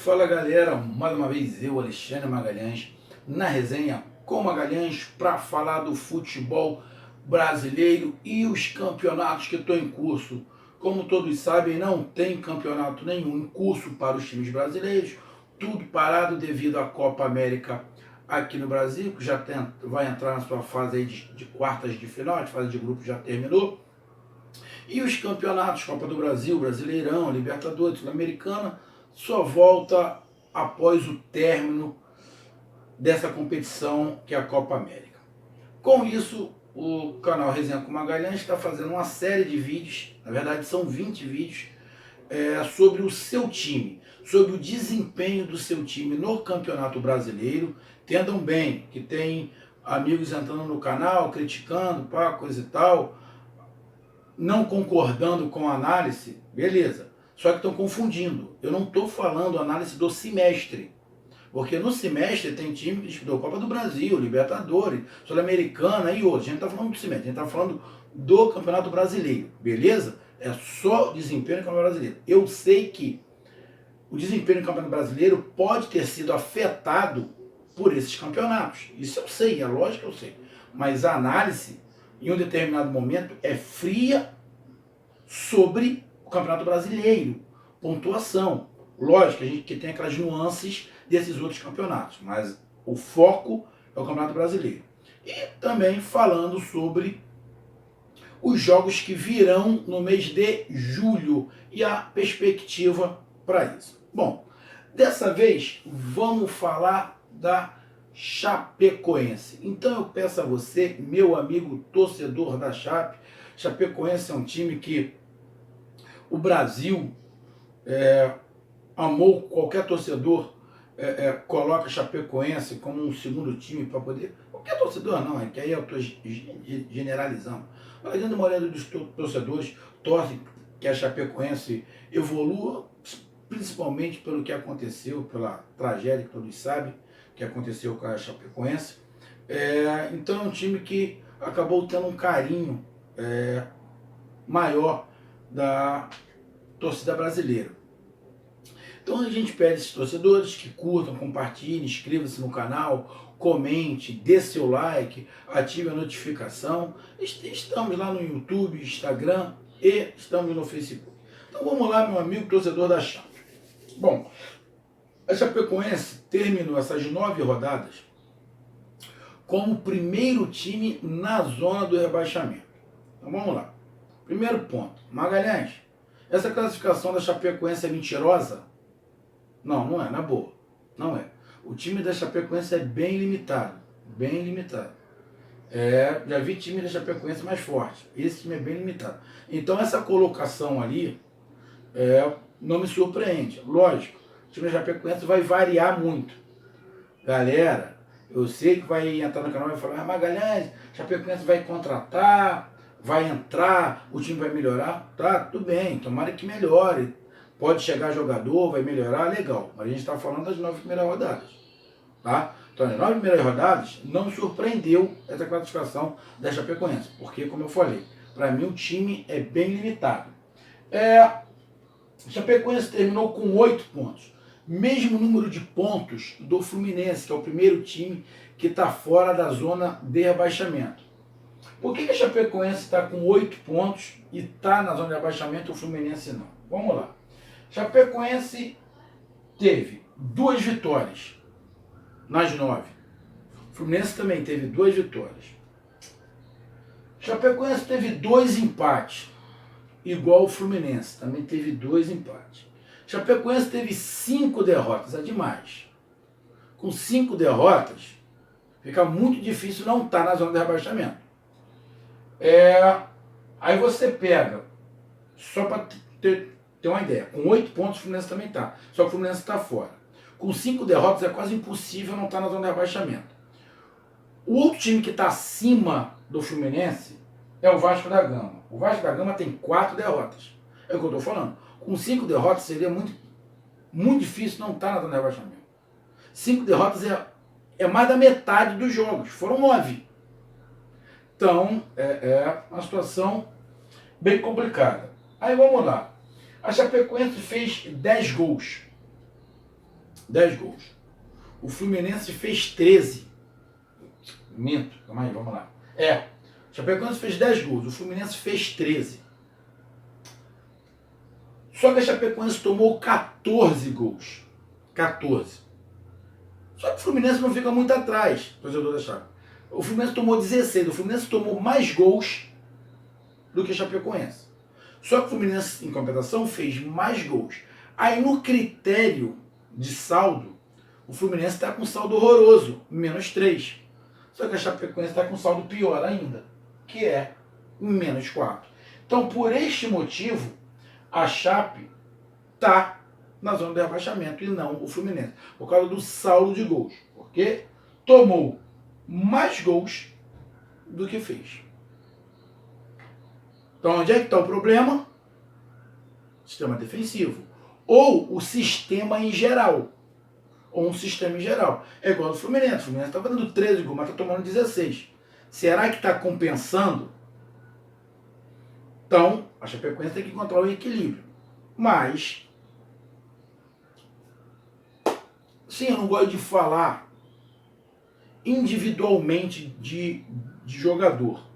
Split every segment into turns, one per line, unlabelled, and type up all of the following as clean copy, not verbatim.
Fala galera, mais uma vez eu, Alexandre Magalhães, na resenha com Magalhães para falar do futebol brasileiro e os campeonatos que estão em curso. Como todos sabem, não tem campeonato nenhum em curso para os times brasileiros, tudo parado devido à Copa América aqui no Brasil, que já vai entrar na sua fase aí de quartas de final, de fase de grupo já terminou. E os campeonatos, Copa do Brasil, Brasileirão, Libertadores, Sul-Americana, só volta após o término dessa competição que é a Copa América. Com isso, o canal Resenha com Magalhães está fazendo uma série de vídeos, na verdade são 20 vídeos, sobre o seu time, sobre o desempenho do seu time no Campeonato Brasileiro. Entendam bem que tem amigos entrando no canal, criticando, pá, coisa e tal, não concordando com a análise, beleza. Só que estão confundindo. Eu não estou falando análise do semestre. Porque no semestre tem time que disputou Copa do Brasil, Libertadores, Sul-Americana e outros. A gente não está falando do semestre, a gente está falando do Campeonato Brasileiro, beleza? É só desempenho no Campeonato Brasileiro. Eu sei que o desempenho no Campeonato Brasileiro pode ter sido afetado por esses campeonatos. Isso eu sei, é lógico que eu sei. Mas a análise, em um determinado momento, é fria sobre o Campeonato Brasileiro. Pontuação. Lógico, a gente que tem aquelas nuances desses outros campeonatos, mas o foco é o Campeonato Brasileiro. E também falando sobre os jogos que virão no mês de julho e a perspectiva para isso. Bom, dessa vez vamos falar da Chapecoense. Então eu peço a você, meu amigo torcedor da Chape, Chapecoense é um time que o Brasil amou, qualquer torcedor coloca a Chapecoense como um segundo time para poder... Qualquer torcedor não, é que aí eu estou generalizando. Mas a grande maioria dos torcedores torcem que a Chapecoense evolua, principalmente pelo que aconteceu, pela tragédia que todos sabem, que aconteceu com a Chapecoense. Então é um time que acabou tendo um carinho maior da torcida brasileira. Então a gente pede esses torcedores que curtam, compartilhem, inscrevam-se no canal, comente, dê seu like, ative a notificação. Estamos lá no YouTube, Instagram e estamos no Facebook. Então vamos lá, meu amigo torcedor da Chape. Bom, a Chapecoense terminou essas 9 rodadas como o primeiro time na zona do rebaixamento. Então vamos lá. Primeiro ponto. Magalhães, essa classificação da Chapecoense é mentirosa? Não, não é, na boa. Não é. O time da Chapecoense é bem limitado. Bem limitado. Já vi time da Chapecoense mais forte. Esse time é bem limitado. Então essa colocação ali não me surpreende. Lógico, o time da Chapecoense vai variar muito. Galera, eu sei que vai entrar no canal e vai falar, Magalhães, Chapecoense vai contratar, vai entrar, o time vai melhorar. Tá, tudo bem, tomara que melhore. Pode chegar jogador, vai melhorar, legal. Mas a gente está falando das 9 primeiras rodadas. Tá? Então, as 9 primeiras rodadas não surpreendeu essa classificação da Chapecoense. Porque, como eu falei, para mim o time é bem limitado. Chapecoense terminou com 8 pontos. Mesmo número de pontos do Fluminense, que é o primeiro time que está fora da zona de rebaixamento. Por que a Chapecoense está com 8 pontos e está na zona de rebaixamento e o Fluminense não? Vamos lá. Chapecoense teve 2 vitórias nas 9. O Fluminense também teve 2 vitórias. Chapecoense teve 2 empates, igual o Fluminense, também teve 2 empates. Chapecoense teve 5 derrotas, é demais. Com 5 derrotas, fica muito difícil não estar na zona de rebaixamento. Aí você pega, só para ter uma ideia, com 8 pontos o Fluminense também está, só que o Fluminense está fora. Com 5 derrotas é quase impossível não estar na zona de rebaixamento. O outro time que está acima do Fluminense é o Vasco da Gama. O Vasco da Gama tem 4 derrotas. É o que eu estou falando. Com 5 derrotas seria muito difícil não estar na zona de rebaixamento. 5 derrotas é mais da metade dos jogos. Foram 9. Então, é uma situação bem complicada. Aí vamos lá. A Chapecoense fez 10 gols. 10 gols. O Fluminense fez 13. Minto, calma aí, vamos lá. O Chapecoense fez 10 gols, o Fluminense fez 13. Só que a Chapecoense tomou 14 gols. 14. Só que o Fluminense não fica muito atrás, torcedor da Chape. O Fluminense tomou 16. O Fluminense tomou mais gols do que a Chapecoense. Só que o Fluminense, em compensação, fez mais gols. Aí, no critério de saldo, o Fluminense está com saldo horroroso, menos 3. Só que a Chapecoense está com saldo pior ainda, que é menos 4. Então, por este motivo, a Chape está na zona de rebaixamento e não o Fluminense, por causa do saldo de gols, porque tomou mais gols do que fez. Então, onde é que está o problema? Sistema defensivo. Ou o sistema em geral. Ou um sistema em geral. É igual ao do Fluminense. O Fluminense está fazendo 13 gols, mas está tomando 16. Será que está compensando? Então, a Chapecoense tem que encontrar o equilíbrio. Mas, sim, eu não gosto de falar individualmente de jogador.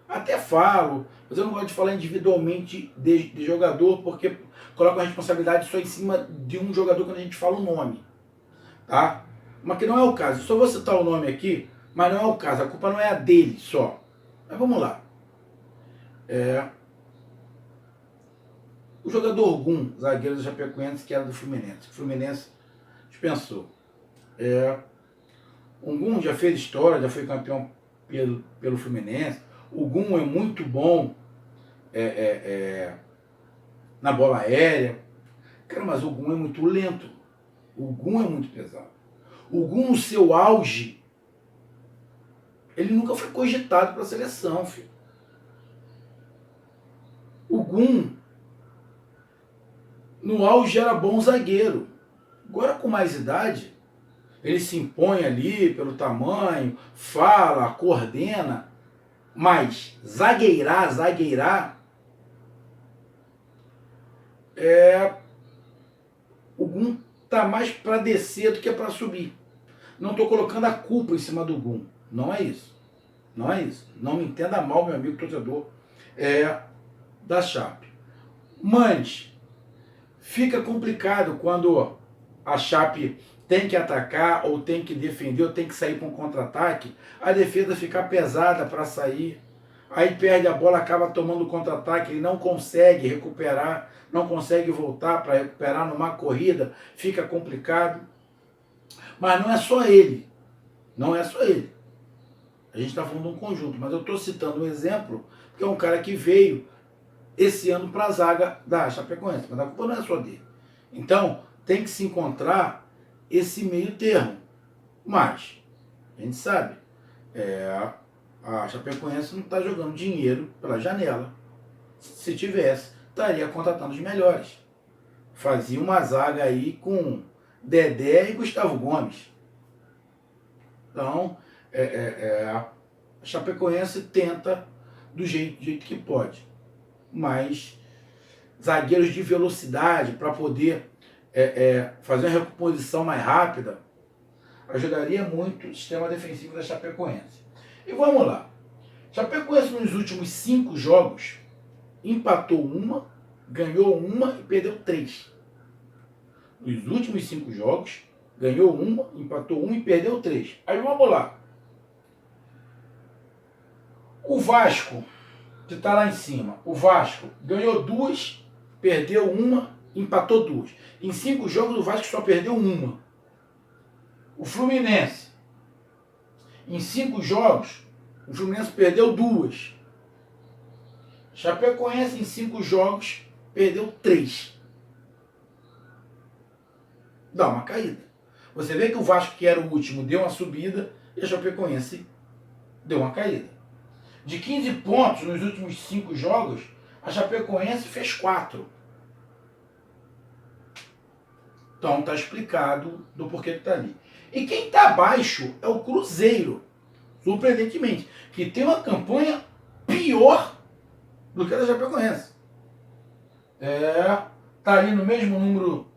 Até falo, mas eu não gosto de falar individualmente de jogador, porque coloca a responsabilidade só em cima de um jogador quando a gente fala o nome. Tá? Mas que não é o caso. Eu só vou citar o nome aqui, mas não é o caso. A culpa não é a dele só. Mas vamos lá. O jogador Gum, zagueiro do Chapecoense, que era do Fluminense. O Fluminense dispensou. O Gum já fez história, já foi campeão pelo Fluminense. O Gum é muito bom na bola aérea. Cara, mas o Gum é muito lento. O Gum é muito pesado. O Gum, no seu auge, ele nunca foi cogitado para a seleção, filho. O Gum, no auge, era bom zagueiro. Agora, com mais idade, ele se impõe ali pelo tamanho, fala, coordena, mas zagueirar, o Gum tá mais para descer do que para subir. Não estou colocando a culpa em cima do Gum. Não é isso. Não é isso. Não me entenda mal, meu amigo torcedor da Chape. Mas fica complicado quando a Chape tem que atacar, ou tem que defender, ou tem que sair para um contra-ataque, a defesa fica pesada para sair. Aí perde a bola, acaba tomando contra-ataque, ele não consegue recuperar, não consegue voltar para recuperar numa corrida, fica complicado. Mas não é só ele. Não é só ele. A gente está falando de um conjunto, mas eu estou citando um exemplo, que é um cara que veio esse ano para a zaga da Chapecoense, mas a culpa não é só dele. Então, tem que se encontrar esse meio termo. Mas, a gente sabe, a Chapecoense não está jogando dinheiro pela janela. Se tivesse, estaria contratando os melhores. Fazia uma zaga aí com Dedé e Gustavo Gomes. Então, a Chapecoense tenta do jeito que pode. Mas zagueiros de velocidade para poder fazer uma recomposição mais rápida ajudaria muito o sistema defensivo da Chapecoense. E vamos lá. Chapecoense nos últimos 5 jogos empatou uma, ganhou uma e perdeu 3. Nos últimos 5 jogos, ganhou uma, empatou uma e perdeu 3. Aí vamos lá. O Vasco, que está lá em cima, o Vasco ganhou 2, perdeu uma, empatou 2. Em 5 jogos o Vasco só perdeu uma. O Fluminense, em 5 jogos, o Fluminense perdeu 2. Chapecoense, em 5 jogos, perdeu 3. Dá uma caída. Você vê que o Vasco, que era o último, deu uma subida e a Chapecoense deu uma caída. De 15 pontos nos últimos 5 jogos, a Chapecoense fez 4. Então está explicado do porquê que está ali. E quem está abaixo é o Cruzeiro, surpreendentemente, que tem uma campanha pior do que a da Chapecoense. Está ali no mesmo número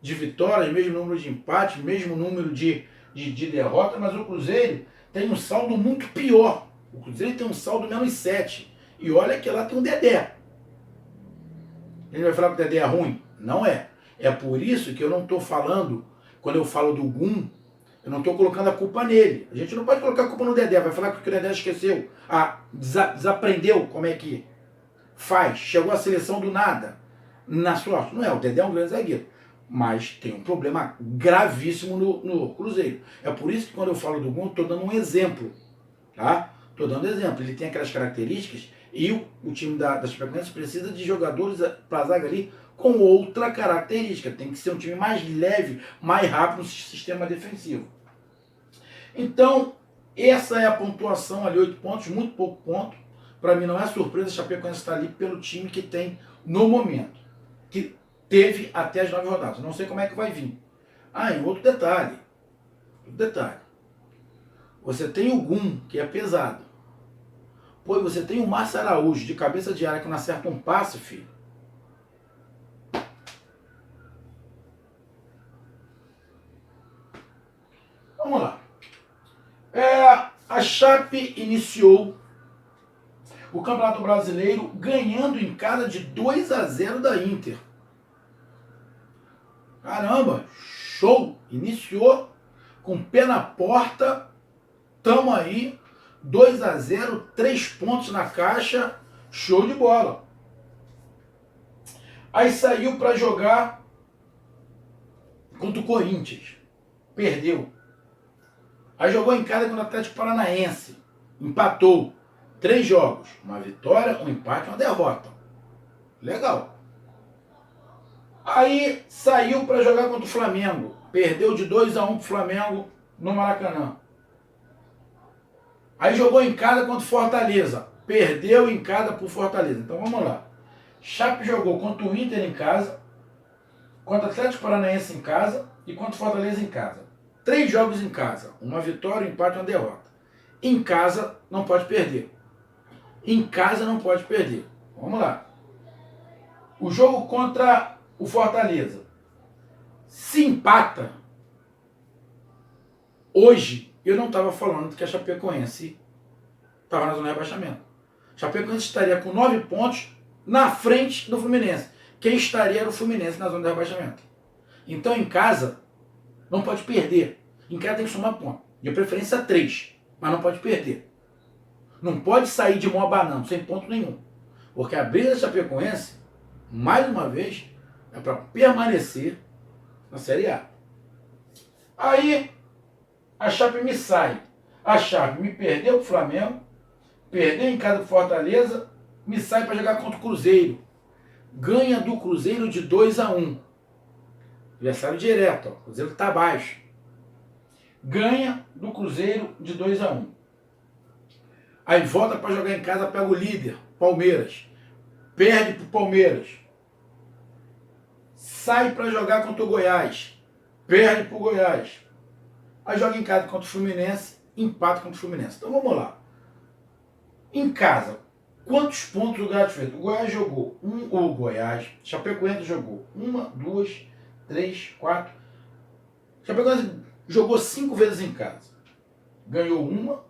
de vitórias, mesmo número de empates, mesmo número de derrotas, mas o Cruzeiro tem um saldo muito pior. O Cruzeiro tem um saldo menos 7. E olha que lá tem um Dedé. Ele vai falar que o Dedé é ruim? Não é. É por isso que eu não estou falando, quando eu falo do Gum, eu não estou colocando a culpa nele. A gente não pode colocar a culpa no Dedé. Vai falar que o Dedé esqueceu. Desaprendeu como é que faz. Chegou à seleção do nada. Na sorte. Não é, o Dedé é um grande zagueiro. Mas tem um problema gravíssimo no Cruzeiro. É por isso que quando eu falo do Gum, estou dando um exemplo. Tá? Estou dando exemplo. Ele tem aquelas características e o time da Chapecoense precisa de jogadores para a zaga ali com outra característica. Tem que ser um time mais leve, mais rápido no sistema defensivo. Então, essa é a pontuação ali, 8 pontos, muito pouco ponto. Para mim não é surpresa, a Chapecoense está ali pelo time que tem no momento. Que teve até as 9 rodadas. Não sei como é que vai vir. Ah, e outro detalhe. Você tem o Gum, que é pesado. Pô, você tem o Márcio Araújo, de cabeça de área, que não acerta um passe, filho. Vamos lá. A Chape iniciou o Campeonato Brasileiro ganhando em casa de 2-0 da Inter. Caramba, show! Iniciou com o pé na porta. Tamo aí, 2-0, 3 pontos na caixa, show de bola. Aí saiu para jogar contra o Corinthians, perdeu. Aí jogou em casa contra o Atlético Paranaense, empatou. 3 jogos, uma vitória, um empate e uma derrota. Legal. Aí saiu para jogar contra o Flamengo, perdeu de 2-1 pro Flamengo no Maracanã. Aí jogou em casa contra o Fortaleza, perdeu em casa pro Fortaleza. Então vamos lá. Chape jogou contra o Inter em casa, contra o Atlético Paranaense em casa e contra o Fortaleza em casa. 3 jogos em casa, uma vitória, um empate e uma derrota. Em casa não pode perder. Em casa não pode perder. Vamos lá. O jogo contra o Fortaleza. Se empata, hoje eu não estava falando que a Chapecoense estava na zona de rebaixamento. A Chapecoense estaria com 9 pontos na frente do Fluminense. Quem estaria era o Fluminense na zona de rebaixamento. Então em casa não pode perder. Em casa tem que somar ponto. De preferência 3, mas não pode perder. Não pode sair de mão abanando, sem ponto nenhum. Porque a briga da Chapecoense, mais uma vez, é para permanecer na Série A. Aí a Chape me sai. A Chape me perdeu pro Flamengo, perdeu em casa pro Fortaleza, me sai para jogar contra o Cruzeiro. Ganha do Cruzeiro de 2-1. Adversário direto, ó. O Cruzeiro tá abaixo. Ganha do Cruzeiro de 2-1. Aí volta para jogar em casa, pega o líder, Palmeiras. Perde pro Palmeiras. Sai para jogar contra o Goiás. Perde pro Goiás. Aí joga em casa contra o Fluminense, empata contra o Fluminense. Então vamos lá. Em casa, quantos pontos o Goiás fez? O Goiás jogou Chapecoense jogou 1, 2, 3, 4. Chapecoense jogou 5 vezes em casa. Ganhou uma.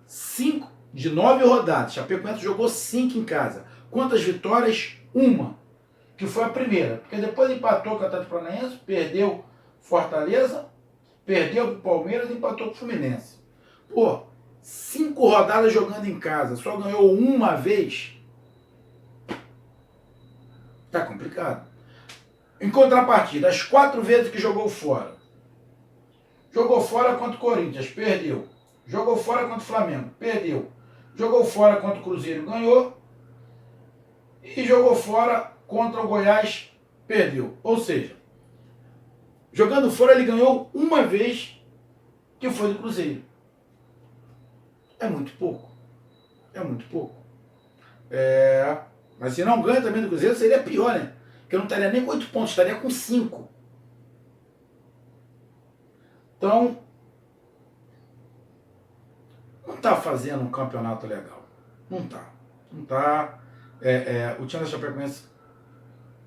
5 de 9 rodadas. Chapecoense jogou 5 em casa. Quantas vitórias? 1. Que foi a primeira. Porque depois empatou com o Atlético Paranaense, perdeu Fortaleza, perdeu pro Palmeiras e empatou com o Fluminense. Pô, 5 rodadas jogando em casa, só ganhou uma vez. Tá complicado. Em contrapartida, as 4 vezes que jogou fora. Jogou fora contra o Corinthians, perdeu. Jogou fora contra o Flamengo, perdeu. Jogou fora contra o Cruzeiro, ganhou. E jogou fora contra o Goiás, perdeu. Ou seja, jogando fora ele ganhou uma vez, que foi do Cruzeiro. É muito pouco. É muito pouco. Mas se não ganha também do Cruzeiro, seria pior, né? Porque eu não estaria nem com 8 pontos, estaria com 5. Então, não está fazendo um campeonato legal. Não está. Não está. o time da Chapecoense,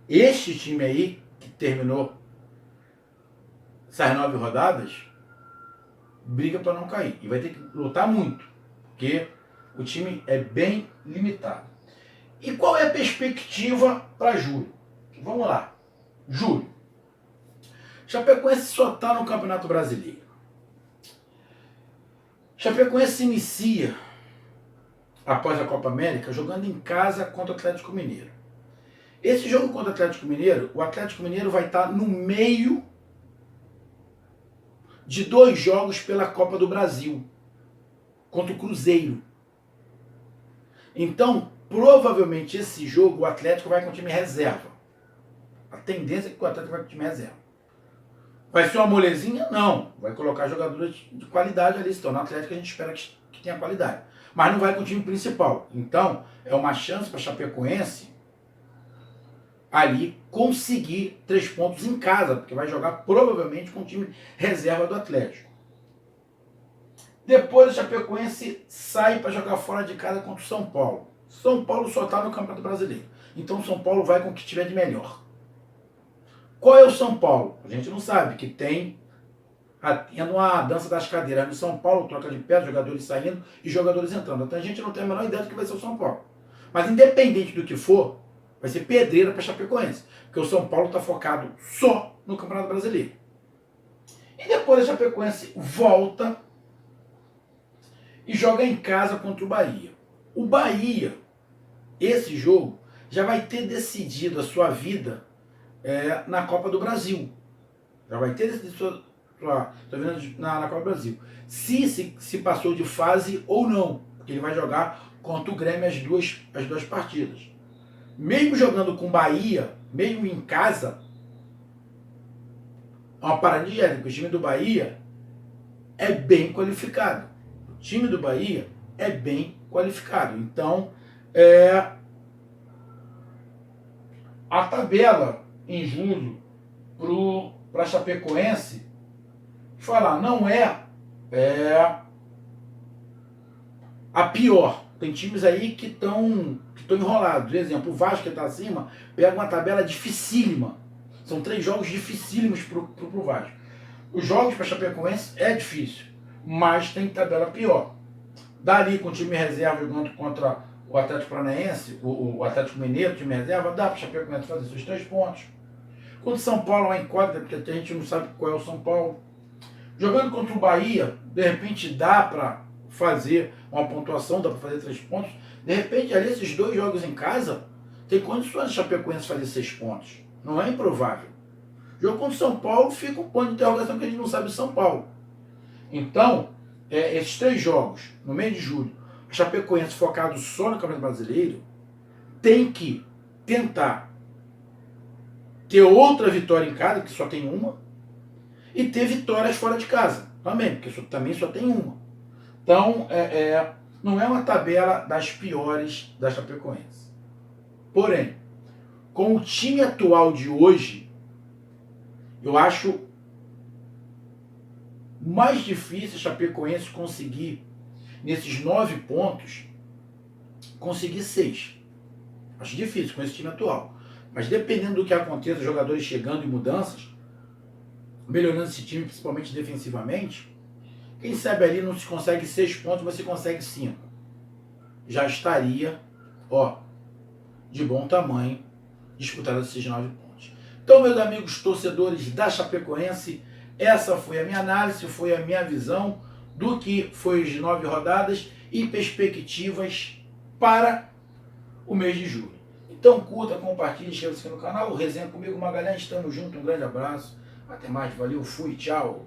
este time aí, que terminou essas 9 rodadas, briga para não cair. E vai ter que lutar muito, porque o time é bem limitado. E qual é a perspectiva para julho? Vamos lá. Julho. Chapecoense só está no Campeonato Brasileiro. Chapecoense inicia, após a Copa América, jogando em casa contra o Atlético Mineiro. Esse jogo contra o Atlético Mineiro, o Atlético Mineiro vai estar no meio de 2 jogos pela Copa do Brasil, contra o Cruzeiro. Então, provavelmente esse jogo o Atlético vai com o time reserva. A tendência é que o Atlético vai com o time reserva. Vai ser uma molezinha? Não. Vai colocar jogadores de qualidade ali. Então, no Atlético a gente espera que tenha qualidade. Mas não vai com o time principal. Então, é uma chance para a Chapecoense ali conseguir 3 pontos em casa, porque vai jogar provavelmente com o time reserva do Atlético. Depois a Chapecoense sai para jogar fora de casa contra o São Paulo. São Paulo só está no Campeonato Brasileiro. Então o São Paulo vai com o que tiver de melhor. Qual é o São Paulo? A gente não sabe, que tem uma dança das cadeiras no São Paulo, troca de pé, jogadores saindo e jogadores entrando. Então a gente não tem a menor ideia do que vai ser o São Paulo. Mas independente do que for, vai ser pedreira para a Chapecoense, porque o São Paulo está focado só no Campeonato Brasileiro. E depois a Chapecoense volta e joga em casa contra o Bahia. O Bahia, esse jogo, já vai ter decidido a sua vida na Copa do Brasil. Já vai ter decidido sua vida na Copa do Brasil. Se passou de fase ou não, porque ele vai jogar contra o Grêmio as duas partidas. Mesmo jogando com o Bahia, mesmo em casa, é uma paradinha, porque o time do Bahia é bem qualificado. O time do Bahia é bem qualificado. Então, a tabela em julho para a Chapecoense, falar, não é a pior. Tem times aí que estão enrolados. Por exemplo, o Vasco, que está acima, pega uma tabela dificílima. São 3 jogos dificílimos para o Vasco. Os jogos para a Chapecoense é difícil, mas tem tabela pior. Dali, com o time reserva jogando contra o Atlético Paranaense, o Atlético Mineiro, time reserva, dá para o Chapecoense fazer seus 3 pontos. Contra o São Paulo é uma incógnita, porque a gente não sabe qual é o São Paulo. Jogando contra o Bahia, de repente dá para fazer uma pontuação, dá para fazer 3 pontos. De repente, ali, esses 2 jogos em casa, tem condições de Chapecoense fazer 6 pontos. Não é improvável. Jogo contra o São Paulo fica um ponto de interrogação que a gente não sabe de São Paulo. Então, esses 3 jogos, no mês de julho, a Chapecoense focado só no Campeonato Brasileiro, tem que tentar ter outra vitória em casa, que só tem uma, e ter vitórias fora de casa também, porque também só tem uma. Então, não é uma tabela das piores da Chapecoense. Porém, com o time atual de hoje, eu acho mais difícil a Chapecoense conseguir, nesses 9 pontos, conseguir 6. Acho difícil com esse time atual. Mas dependendo do que aconteça, jogadores chegando e mudanças, melhorando esse time, principalmente defensivamente, quem sabe ali não se consegue 6 pontos, mas se consegue 5. Já estaria, de bom tamanho, disputado esses 9 pontos. Então, meus amigos torcedores da Chapecoense, essa foi a minha análise, foi a minha visão do que foi as 9 rodadas e perspectivas para o mês de julho. Então curta, compartilhe, inscreva-se aqui no canal. Resenha comigo, Magalhães, estamos juntos, um grande abraço. Até mais, valeu, fui, tchau.